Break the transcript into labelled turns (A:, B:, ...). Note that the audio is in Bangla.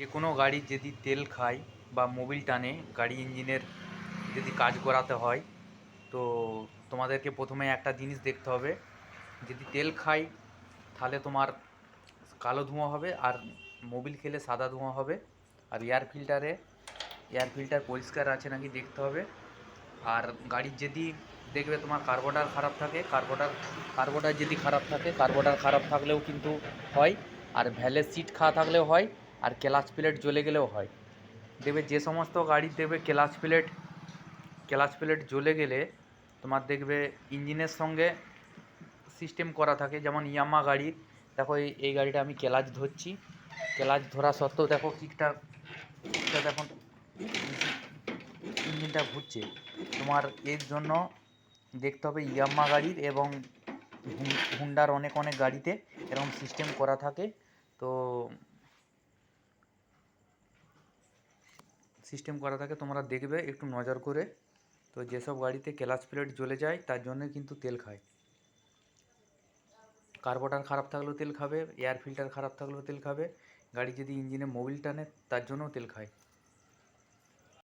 A: যে কোনো গাড়ি যদি তেল খায় বা মোবিল টানে, গাড়ি ইঞ্জিনের যদি কাজ করাতে হয়, তো তোমাদেরকে প্রথমে একটা জিনিস দেখতে হবে। যদি তেল খায় তাহলে তোমার কালো ধোঁয়া হবে, আর মোবিল খেলে সাদা ধোঁয়া হবে। আর এয়ার ফিল্টার পরিষ্কার আছে নাকি দেখতে হবে। আর গাড়ির যদি দেখবে তোমার কার্বোরেটর খারাপ থাকে, কার্বোরেটর যদি খারাপ থাকে, কার্বোরেটর খারাপ থাকলেও কিন্তু হয়। আর ভ্যালের সিট খাওয়া থাকলেও হয়। আর ক্লাচ প্লেট জ্বলে গেলেও হয়। দেখবে যে সমস্ত গাড়ির দেখবে ক্লাচ প্লেট জ্বলে গেলে তোমার দেখবে ইঞ্জিনের সঙ্গে সিস্টেম করা থাকে। যেমন ইয়ামাহা গাড়ির, দেখো এই গাড়িটা আমি ক্লাচ ধরছি, ক্লাচ ধরা সত্ত্বেও দেখো কিকটা দেখো ইঞ্জিনটা ঘুরছে। তোমার এর জন্য দেখতে হবে ইয়ামাহা গাড়ির এবং হুন্ডার অনেক অনেক গাড়িতে এরকম সিস্টেম করা থাকে। তো তোমরা দেখবে একটু নজর করে। তো যেসব গাড়িতে ক্লাচ প্লেট জ্বলে যায় তার জন্য কিন্তু তেল খায়। কার্বোরেটর খারাপ থাকলেও তেল খাবে, এয়ার ফিল্টার খারাপ থাকলেও তেল খাবে, গাড়ি যদি ইঞ্জিনে মোবিল টানে তার জন্যও তেল খায়।